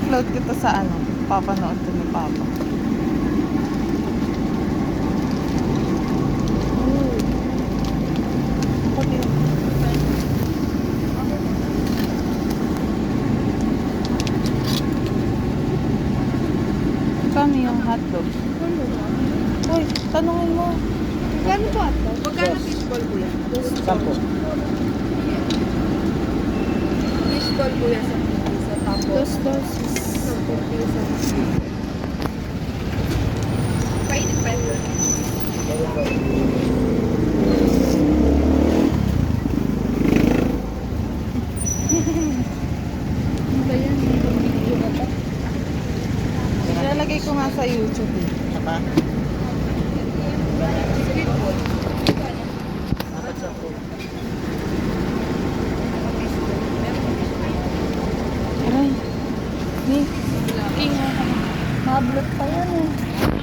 I-upload ko to sa ano, papanood to ni Papa. Ako din. Kano yung hotdog? Uy, tanungin mo. Magkano po ato? Magkano fishball kuya? 10. Fishball kuya sa piso. Tapos, Dos. 10 piso. Painit pa yun. Ano ba yan? Video ba ito? Ilalagay ko nga sa YouTube eh. Saka? Aray. Ni. Mablot pa yan eh.